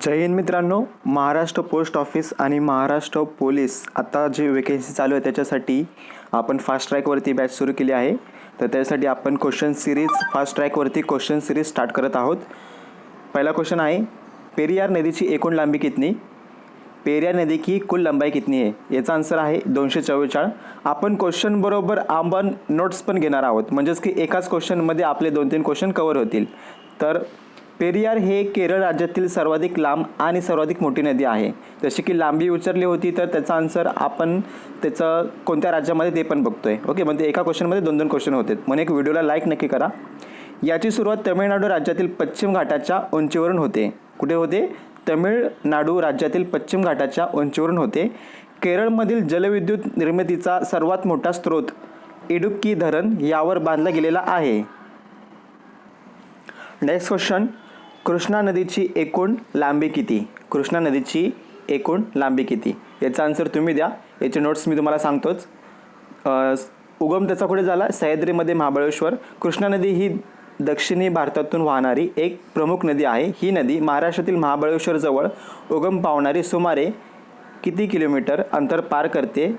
जय हिंद मित्रांनो. Maharashtra post office आणि Maharashtra police आता जी वेकेन्सी चालू आहे त्याच्यासाठी आपण फास्ट ट्रॅकवरती बॅच सुरू केली आहे. तर त्यासाठी आपण क्वेश्चन सिरीज फास्ट ट्रॅकवरती क्वेश्चन सिरीज स्टार्ट करत आहोत. पहिला क्वेश्चन आहे, पेरियार नदीची एकूण लांबी कितनी? पेरियार नदी की कुल लंबाई कितनी आहे? याचा आन्सर आहे 244. आपण क्वेश्चन बरोबर आपण नोट्स पण घेणार आहोत, म्हणजेच की एकाच क्वेश्चनमध्ये आपले 2-3 क्वेश्चन कव्हर होतील. तर पेरियार हे केरळ राज्यातील सर्वाधिक लांब आणि सर्वाधिक मोठी नदी आहे. जशी की लांबी विचारली होती तर त्याचा आन्सर आपण त्याचं कोणत्या राज्यामध्ये ते पण बघतोय. ओके, म्हणजे एका क्वेश्चनमध्ये 2-2 क्वेश्चन होते. म्हणून एक व्हिडिओला लाईक नक्की करा. याची सुरुवात तमिळनाडू राज्यातील पश्चिम घाटाच्या उंचीवरून होते. कुठे होते? तमिळनाडू राज्यातील पश्चिम घाटाच्या उंचीवरून होते. केरळमधील जलविद्युत निर्मितीचा सर्वात मोठा स्रोत इडुक्की धरण यावर बांधला गेलेला आहे. नेक्स्ट क्वेश्चन, कृष्णा नदीची एकूण लांबी किती? कृष्णा नदीची एकूण लांबी किती? याचा आन्सर तुम्ही द्या. याचे नोट्स मी तुम्हाला सांगतोच. उगम त्याचा कुठे झाला? सह्याद्रीमध्ये महाबळेश्वर. कृष्णा नदी ही दक्षिणी भारतातून वाहणारी एक प्रमुख नदी आहे. ही नदी महाराष्ट्रातील महाबळेश्वर जवळ उगम पावणारी सुमारे किती किलोमीटर अंतर पार करते?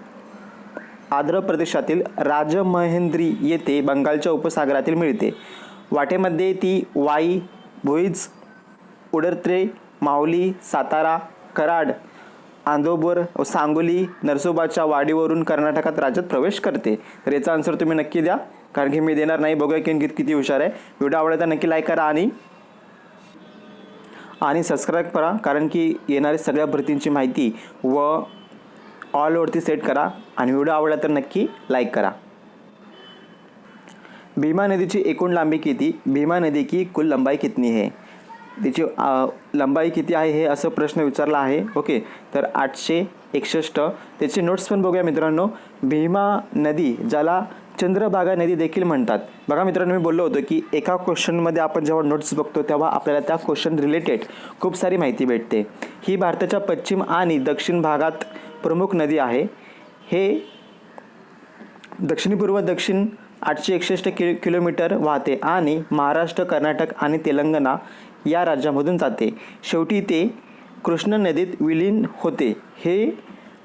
आंध्र प्रदेशातील राजमहेंद्री येथे बंगालच्या उपसागरातील मिळते. वाटेमध्ये ती वाई, भुईज, उडत्रे, माहुली, सातारा, कराड, आंदोबर, सांगोली, नरसोबाच्या वाडीवरून कर्नाटकात राज्यात प्रवेश करते. तर याचा आन्सर तुम्ही नक्की द्या, कारण की मी देणार नाही. बघूया की किती हुशार आहे. व्हिडिओ आवडला तर नक्की लाईक करा आणि सबस्क्राईब करा, कारण की येणाऱ्या सगळ्या भरतींची माहिती व ऑलवरती सेट करा. आणि व्हिडिओ आवडला तर नक्की लाईक करा. भीमा नदीची एकूण लांबी किती? भीमा नदी की कुल लंबाई कितनी है? तिची लंबाई किती आहे हे असं प्रश्न विचारला आहे. ओके, तर 861. त्याचे नोट्स पण बघूया मित्रांनो. भीमा नदी ज्याला चंद्रभागा नदी देखील म्हणतात. बघा मित्रांनो, मी बोललो होतो की एका क्वेश्चनमध्ये आपण जेव्हा नोट्स बघतो तेव्हा आपल्याला त्या क्वेश्चन रिलेटेड खूप सारी माहिती भेटते. ही भारताच्या पश्चिम आणि दक्षिण भागात प्रमुख नदी आहे. हे दक्षिण 861 किलोमीटर वाहते आणि महाराष्ट्र, कर्नाटक आणि तेलंगणा या राज्यामधून जाते. शेवटी ते कृष्णा नदीत विलीन होते. हे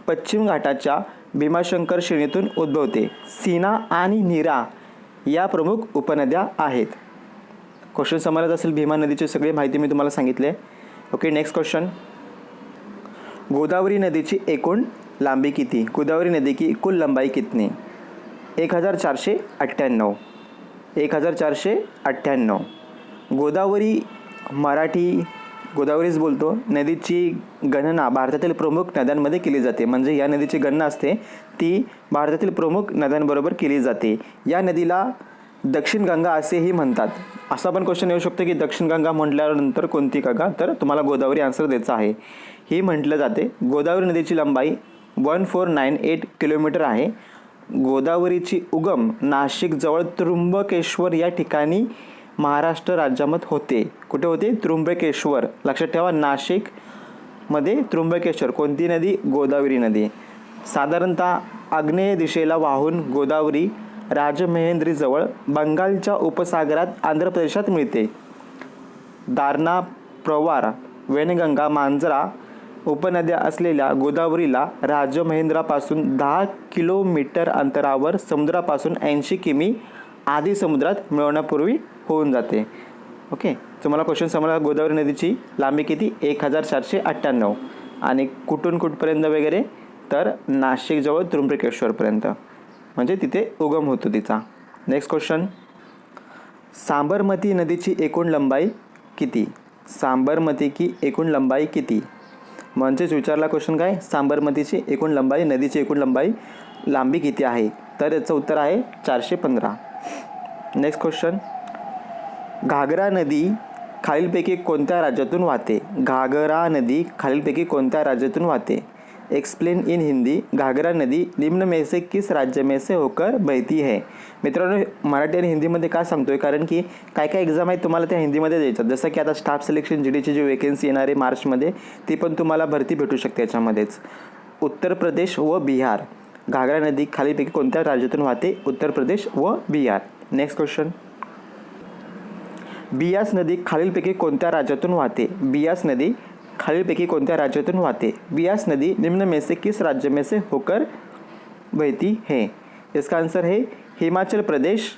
पश्चिम घाटाच्या भीमाशंकर श्रेणीतून उद्भवते. सीना आणि नीरा या प्रमुख उपनद्या आहेत. क्वेश्चन समजत असेल. भीमा नदीची सगळी माहिती मी तुम्हाला सांगितले. ओके, नेक्स्ट क्वेश्चन, गोदावरी नदीची एकूण लांबी किती? गोदावरी नदी की कुल लंबाई कितनी? 1498. 1498. गोदावरी, मराठी गोदावरीच बोलतो. नदीची गणना भारतातील प्रमुख नद्यांमध्ये केली जाते. म्हणजे या नदीची गणना असते ती भारतातील प्रमुख नद्यांबरोबर केली जाते. या नदीला दक्षिण गंगा असेही म्हणतात. असा पण क्वेश्चन येऊ शकतो की दक्षिण गंगा म्हटल्यानंतर कोणती गंगा? तर तुम्हाला गोदावरी आन्सर द्यायचा आहे. ही म्हटलं जाते. गोदावरी नदीची लंबाई 1498 किलोमीटर आहे. गोदावरीची उगम नाशिक जवळ त्र्यंबकेश्वर या ठिकाणी महाराष्ट्र राज्यामध्ये होते. कुठे होते? त्र्यंबकेश्वर. लक्षात ठेवा, नाशिकमध्ये त्र्यंबकेश्वर. कोणती नदी? गोदावरी नदी. साधारणतः आग्नेय दिशेला वाहून गोदावरी राजमहेंद्रीजवळ बंगालच्या उपसागरात आंध्र प्रदेशात मिळते. दारणा, प्रवार, वैनगंगा, मांजरा उपनद्या असलेल्या गोदावरीला राजमहेंद्रापासून 10 किलोमीटर अंतरावर समुद्रापासून 80 किमी आधी समुद्रात मिळवण्यापूर्वी होऊन जाते. ओके, तुम्हाला क्वेश्चन समजला. गोदावरी नदीची लांबी किती? 1498. आणि कुठून कुठपर्यंत वगैरे? तर नाशिकजवळ त्र्यंबकेश्वरपर्यंत, म्हणजे तिथे उगम होतो तिचा. नेक्स्ट क्वेश्चन, साबरमती नदीची एकूण लंबाई किती? साबरमती की एकूण लंबाई किती? म्हणजेच विचारला क्वेश्चन काय? साबरमतीची एकूण लंबाई, नदीची एकूण लांबी किती आहे? तर याचं उत्तर आहे 415. नेक्स्ट क्वेश्चन, घागरा नदी खालीलपैकी कोणत्या राज्यातून वाहते? घागरा नदी खालीलपैकी कोणत्या राज्यातून वाहते? Explain in Hindi. घागरा नदी निम्न में से किस राज्य में से होकर बहती है? मित्रांनो, मराठी आणि हिंदीमध्ये का सांगतोय? कारण की काय काय एक्झाम आहेत तुम्हाला त्या हिंदीमध्ये द्यायच्यात. जसं की आता स्टाफ सिलेक्शन जीडीची जी वेकेन्सी येणार आहे मार्चमध्ये, ती पण तुम्हाला भरती भेटू शकते याच्यामध्येच. उत्तर प्रदेश व बिहार. घागरा नदी खालीलपैकी कोणत्या राज्यातून वाहते? उत्तर प्रदेश व बिहार. नेक्स्ट क्वेश्चन, बियास नदी खालीलपैकी कोणत्या राज्यातून वाहते? बियास नदी खालीलपैकी कोणत्या राज्यातून वाहते? बियास नदी निम्न में से किस राज्य में से होकर बहती है? इसका आंसर है हिमाचल प्रदेश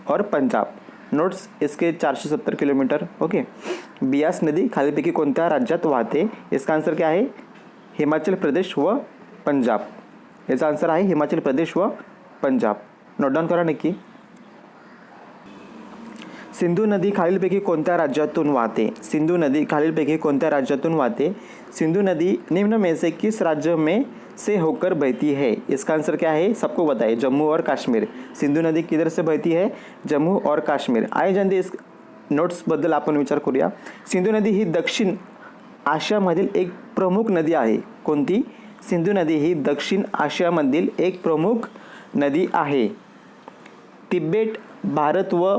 और पंजाब। नोट्स इसके 470 किलोमीटर। ओके, बियास नदी खालीलपैकी कोणत्या राज्यात वाहते? इसका आंसर क्या आहे? हिमाचल प्रदेश व पंजाब। याचा आन्सर आहे हिमाचल प्रदेश व पंजाब। नोट डाऊन करा नक्की। सिंधू नदी खालीलपैकी कोणत्या राज्यातून वाहते? सिंधू नदी खालीलपैकी कोणत्या राज्यातून वाहते? सिंधु नदी निम्न में से किस राज्य में से होकर बहती है? इसका आंसर क्या है? सबको बताइए, जम्मू और कश्मीर। सिंधु नदी किधर से बहती है? जम्मू और काश्मीर। आइए जल्दी इस नोट्सबद्दल आपण विचार करूया। सिंधु नदी ही दक्षिण आशियामधील एक प्रमुख नदी आहे। कोणती? सिंधु नदी ही दक्षिण आशियामधील एक प्रमुख नदी आहे। तिबेट, भारत व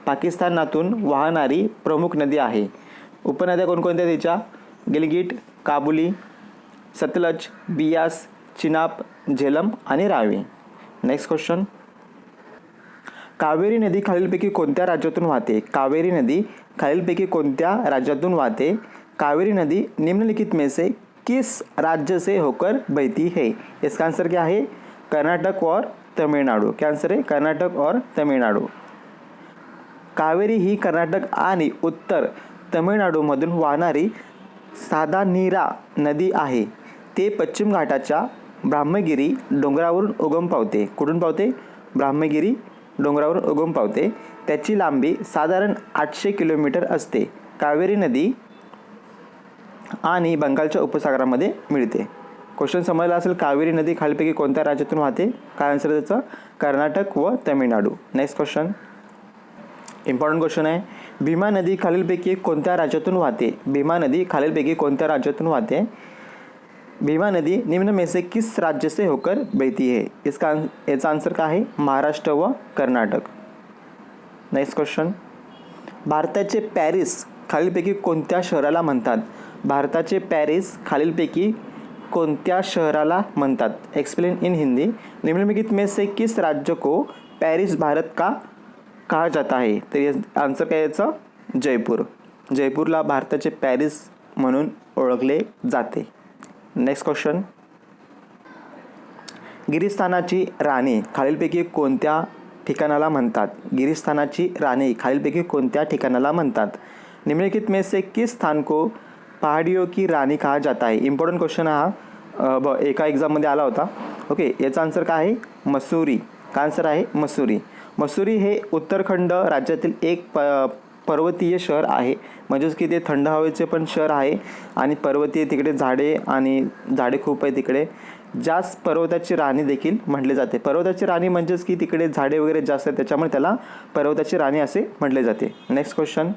पाकिस्तानातून वाहणारी प्रमुख नदी आहे। उपनद्या कोणकोणत्या तिच्या? गिलगिट, काबुली, सतलज, बियास, चिनाब, झेलम आणि रावी। नेक्स्ट क्वेश्चन, कावेरी नदी खालीलपैकी कोणत्या राज्यातून वाहते? कावेरी नदी खालीलपैकी कोणत्या राज्यातून वाहते? कावेरी नदी निम्नलिखित में से किस राज्य से होकर बहती है? इसका आंसर क्या है? कर्नाटक और तमिळनाडू। क्या आंसर है? कर्नाटक और तमिळनाडू। कावेरी ही कर्नाटक आणि उत्तर तमिळनाडूमधून वाहणारी साधा नीरा नदी आहे। ते पश्चिम घाटाच्या ब्रह्मगिरी डोंगरावरून उगम पावते। कुठून पावते? ब्रह्मगिरी डोंगरावरून उगम पावते। त्याची लांबी साधारण 800 किलोमीटर असते। कावेरी नदी आणि बंगालच्या उपसागरामध्ये मिळते। क्वेश्चन समजला असेल, कावेरी नदी खालीलपैकी कोणत्या राज्यातून वाहते? काय आन्सर त्याचा? कर्नाटक व Tamil Nadu. Next question, important question आहे। भीमा नदी खालीलपैकी कोणत्या राज्यातून वाहते? भीमा नदी खालीलपैकी कोणत्या राज्यातून वाहते? भीमा नदी निम्न में से किस राज्य से होकर बहती है? याचा आन्सर काय आहे? महाराष्ट्र व कर्नाटक। नेक्स्ट क्वेश्चन, भारताचे पॅरिस खालीलपैकी कोणत्या शहराला म्हणतात? भारताचे पॅरिस खालीलपैकी कोणत्या शहराला म्हणतात? Explain in Hindi. निम्नलिखित में से किस राज्य को पॅरिस भारत का कहा जाता है? तर आन्सर काय याचं? जयपूर। जयपूरला भारताचे पॅरिस म्हणून ओळखले जाते। नेक्स्ट क्वेश्चन, गिरिस्थानाची राणी खालीलपैकी कोणत्या ठिकाणाला म्हणतात? गिरिस्थानाची राणी खालीलपैकी कोणत्या ठिकाणाला म्हणतात? निम्नलिखित में से किस स्थान को पहाड़ियों की रानी कहा जाता है? इम्पॉर्टंट क्वेश्चन हा एका एक्झाममध्ये आला होता। ओके, याचा आन्सर काय आहे? मसूरी। का आन्सर आहे? मसूरी। मसूरी हे उत्तराखंड राज्यातील एक पर्वतीय शहर आहे। म्हणजेच की ते थंड हवेचे पण शहर आहे आणि पर्वतीय, तिकडे झाडे खूप आहे तिकडे। ज्यास पर्वताची राणी देखील म्हटले जाते। पर्वताची राणी म्हणजेच की तिकडे झाडे वगैरे जास्त आहेत, त्याच्यामुळे त्याला पर्वताची राणी असे म्हटले जाते। नेक्स्ट क्वेश्चन,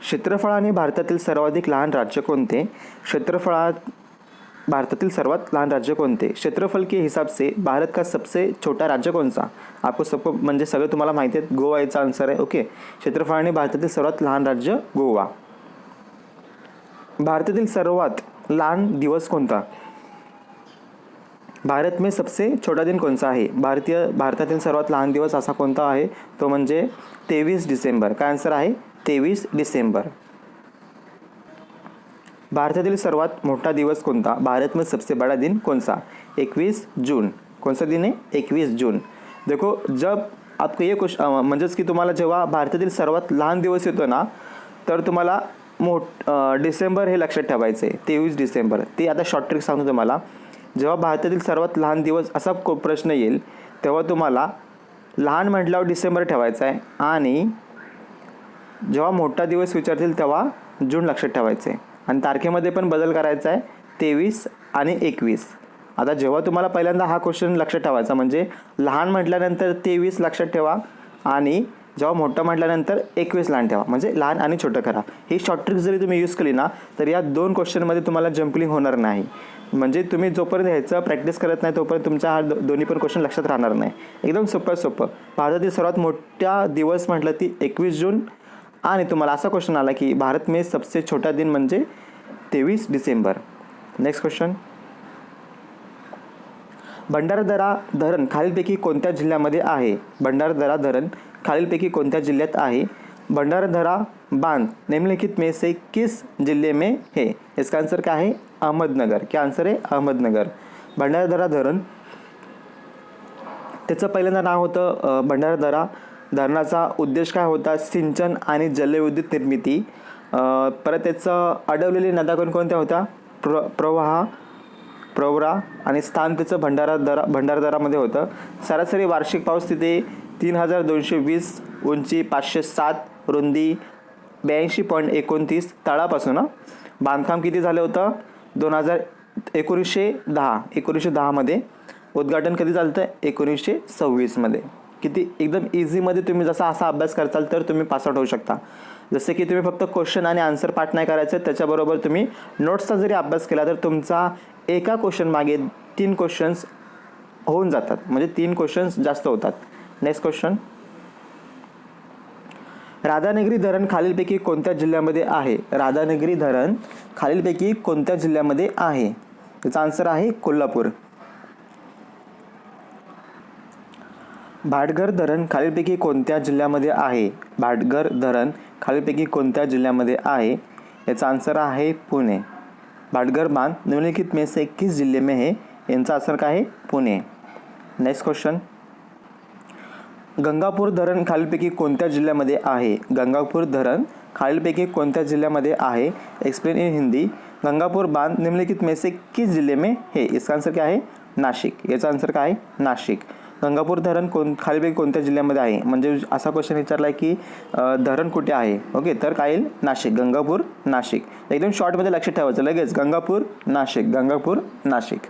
क्षेत्रफळाने भारतातील सर्वाधिक लहान राज्य कोणते? क्षेत्रफळात भारतातील सर्वात लहान राज्य कोणते? क्षेत्रफल के हिसाब से भारत का सबसे छोटा राज्य कौन सा? आपको सबको म्हणजे सगळं तुम्हाला माहिती आहे, गोवा याचा आन्सर आहे। ओके, क्षेत्रफळाने भारतातील सर्वात लहान राज्य गोवा। भारतातील सर्वात लहान दिवस कोणता? भारत में सबसे छोटा दिन कौन सा आहे? भारतातील सर्वात लहान दिवस असा कोणता आहे? तो म्हणजे 23 डिसेंबर। काय आन्सर आहे? 23 डिसेंबर। भारतातील सर्वात मोठा दिवस कोणता? भारत में सबसे बड़ा दिन कौन सा? 21 जून। कौन सा दिन है? 21 जून। देखो, जब आपको ये क्वेश्चन म्हणजेच की तुम्हाला जेव्हा भारतातील सर्वात लहान दिवस येतो ना, तर तुम्हाला डिसेंबर हे लक्षात ठेवायचं आहे। 23 डिसेंबर। ते आता शॉर्ट ट्रिक सांगतो तुम्हाला। जेव्हा भारतातील सर्वात लहान दिवस असा प्रश्न येईल, तेव्हा तुम्हाला लहान म्हटल्यावर डिसेंबर ठेवायचा आहे आणि जेव्हा मोठा दिवस विचारतील तेव्हा जून लक्षात ठेवायचं आहे आणि तारखेमध्ये पण बदल करायचा आहे, 23 आणि 21। आता जेव्हा तुम्हाला पहिल्यांदा हा क्वेश्चन लक्षात ठेवायचा, म्हणजे लहान म्हटल्यानंतर 23 लक्षात ठेवा आणि जेव्हा मोठं म्हटल्यानंतर 21 लहान ठेवा, म्हणजे लहान आणि छोटं करा। ही शॉर्ट ट्रिक जरी तुम्ही यूज केली ना, तर या दोन क्वेश्चनमध्ये तुम्हाला जम्पलिंग होणार नाही। म्हणजे तुम्ही जोपर्यंत ह्याचं प्रॅक्टिस करत नाही तोपर्यंत तुमच्या हा दोन्ही पण क्वेश्चन लक्षात राहणार नाही। एकदम सोपं। भारतातील सर्वात मोठा दिवस म्हटलं ती 21 जून आणि तुम्हाला असा क्वेश्चन आला की भारत में सबसे छोटा दिन म्हणजे 23 डिसेंबर। नेक्स्ट क्वेश्चन, भंडारदरा धरण खालीलपैकी कोणत्या जिल्ह्यामध्ये आहे? भंडारदरा धरण खालीलपैकी कोणत्या जिल्ह्यात आहे? भंडारदरा बांध निम्नलिखित में से किस जिले में है? इसका आंसर क्या है? अहमदनगर. क्या आंसर आहे? अहमदनगर. भंडारदरा धरण, त्याचं पहिल्यांदा नाव होतं भंडारदरा. धरणाचा उद्देश काय होता? सिंचन आणि जलविद्युत निर्मिती. परत त्याचं अडवलेली नद्या कोणकोणत्या होत्या? प्रवाह, प्रवरा आणि स्थान त्याचं भंडारदरामध्ये होतं. सरासरी वार्षिक पाऊस तिथे 3220, उंची 507, रुंदी 82.29 तळापासून. बांधकाम किती झालं होतं? 1910 मध्ये. उद्घाटन कधी झालं होतं? 1926 मध्ये. किती एकदम इझीमध्ये तुम्ही जसा असा अभ्यास करताल तर तुम्ही पासआउट होऊ शकता. जसे की तुम्ही फक्त क्वेश्चन आणि आन्सर पाठ नाही करायचं, त्याच्याबरोबर तुम्ही नोट्सचा जरी अभ्यास केला तर तुमचा एका क्वेश्चन मागे 3 क्वेश्चन्स होऊन जातात, म्हणजे 3 क्वेश्चन्स जास्त होतात. नेक्स्ट क्वेश्चन, राधानगरी धरण खालीलपैकी कोणत्या जिल्ह्यामध्ये आहे? राधानगरी धरण खालीलपैकी कोणत्या जिल्ह्यामध्ये आहे? त्याचा आन्सर आहे कोल्हापूर. भाटघर धरण खालीलपैकी कोणत्या जिल्ह्यामध्ये आहे? भाटघर धरण खालीलपैकी कोणत्या जिल्ह्यामध्ये आहे? याचा आन्सर आहे पुणे. भाटघर बांध निम्नलिखित में से किस जिले में है? यांचा आन्सर काय आहे? पुणे. नेक्स्ट क्वेश्चन, गंगापूर धरण खालीलपैकी कोणत्या जिल्ह्यामध्ये आहे? गंगापूर धरण खालीलपैकी कोणत्या जिल्ह्यामध्ये आहे? Explain in Hindi. गंगापूर बांध निम्नलिखित में से किस जिले में है? इसका आन्सर क्या आहे? नाशिक. याचा आन्सर काय आहे? नाशिक. गंगापूर धरण खालीलपैकी कोणत्या जिल्ह्यामध्ये आहे? म्हणजे असा क्वेश्चन विचारला की धरण कुठे आहे? ओके, तर काय येईल? नाशिक. गंगापूर, नाशिक. एकदम शॉर्टमध्ये लक्षात ठेवायचं लगेच. गंगापूर, नाशिक. गंगापूर, नाशिक.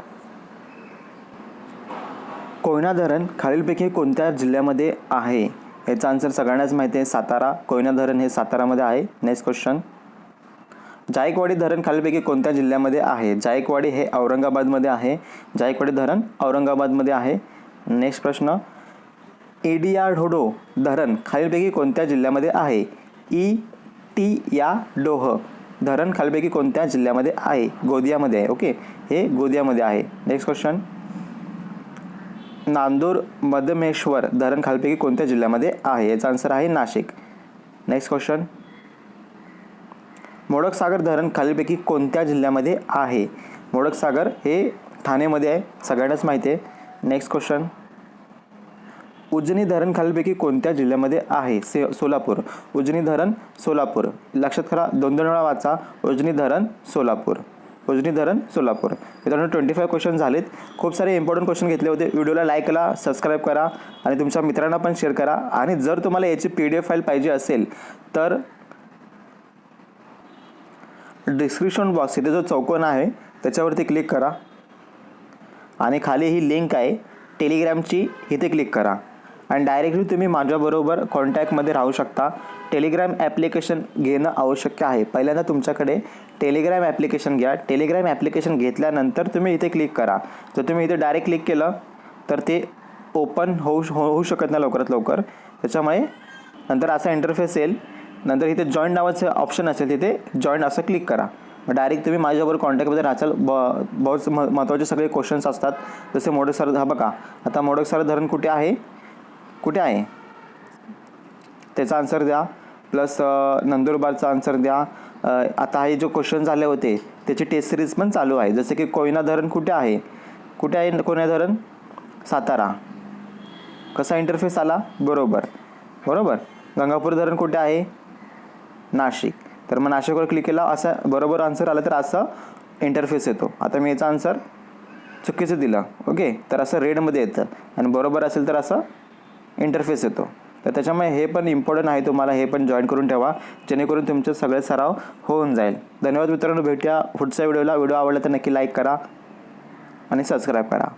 कोयना धरण खालीलपैकी कोणत्या जिल्ह्यामध्ये आहे? याचा आन्सर सगळ्यांनाच माहिती आहे, सातारा. कोयना धरण हे सातारामध्ये आहे. नेक्स्ट क्वेश्चन, जायकवाडी धरण खालीलपैकी कोणत्या जिल्ह्यामध्ये आहे? जायकवाडी हे औरंगाबादमध्ये आहे. जायकवाडी धरण औरंगाबादमध्ये आहे. नेक्स्ट प्रश्न, एडियाडोहो धरण खालीलपैकी कोणत्या जिल्ह्यामध्ये आहे? इटियाडोह धरण खालीलपैकी कोणत्या जिल्ह्यामध्ये आहे? गोंदियामध्ये आहे. ओके, हे गोंदियामध्ये आहे. नेक्स्ट क्वेश्चन, नांदूर मधमेश्वर धरण खालीलपैकी कोणत्या जिल्ह्यामध्ये आहे? याचा आन्सर आहे नाशिक. नेक्स्ट क्वेश्चन, मोडकसागर धरण खालीलपैकी कोणत्या जिल्ह्यामध्ये आहे? मोडकसागर हे ठाणेमध्ये आहे, सगळ्यांनाच माहिती आहे. नेक्स्ट क्वेश्चन, उजनी धरण खालीलपैकी कोणत्या जिल्ह्यामध्ये आहे? सोलापूर. उजनी धरण सोलापूर. लक्षात करा, 2 वेळा वाचा. उजनी धरण सोलापूर. उजनी धरण सोलापूर. मित्रांनो 25 क्वेश्चन झालेत. खूप सारे इम्पॉर्टंट क्वेश्चन घेतले होते. व्हिडिओला लाईक करा, सबस्क्राईब करा आणि तुमच्या मित्रांना पण शेअर करा. आणि जर तुम्हाला याची PDF फाईल पाहिजे असेल तर डिस्क्रिप्शन बॉक्स इथे जो चौकोन आहे त्याच्यावरती क्लिक करा आणि खाली ही लिंक आहे टेलिग्रामची, इथे क्लिक करा आणि डायरेक्टली तुम्ही माझ्याबरोबर कॉन्टॅक्टमध्ये राहू शकता. टेलिग्राम ॲप्लिकेशन घेणं आवश्यक आहे. पहिल्यांदा तुमच्याकडे टेलिग्राम ॲप्लिकेशन घ्या. टेलिग्राम ॲप्लिकेशन घेतल्यानंतर तुम्ही इथे क्लिक करा. जर तुम्ही इथे डायरेक्ट क्लिक केलं तर ते ओपन होऊ शकत नाही लवकरात लवकर. त्याच्यामुळे नंतर असा इंटरफेस येईल. नंतर इथे जॉईन नावाचं ऑप्शन असेल, तिथे जॉईन असं क्लिक करा. डायरेक्ट तुम्ही माझ्याबरोबर कॉन्टॅक्टमध्ये राहाल. बहुत महत्त्वाचे सगळे क्वेश्चन्स असतात. जसे मोडकसागर, हा बघा आता मोडकसागर धरण कुठे आहे? कुठे आहे त्याचा आन्सर द्या. प्लस नंदुरबारचा आन्सर द्या. आता हे जो क्वेश्चन झाले होते त्याची टेस्ट सिरीज पण चालू आहे. जसे की कोयना धरण कुठे आहे? कुठे आहे कोयना धरण? सातारा. कसा इंटरफेस आला? बरोबर. गंगापूर धरण कुठे आहे? नाशिक. तर मग नाशिकवर क्लिक केला, असा बरोबर आन्सर आला तर असा इंटरफेस येतो. आता मी याचा आन्सर चुकीचं दिलं. ओके, तर असं रेडमध्ये येतं आणि बरोबर असेल तर असं इंटरफेस येतो. तर त्याच्यामुळे हे पण इम्पॉर्टंट आहे, तुम्हाला हे पण जॉईन करून ठेवा जेणेकरून तुमचे सगळे सराव होऊन जाईल. धन्यवाद मित्रांनो. भेटूया पुढच्या व्हिडिओला. व्हिडिओ आवडला तर नक्की लाईक करा आणि सबस्क्राईब करा.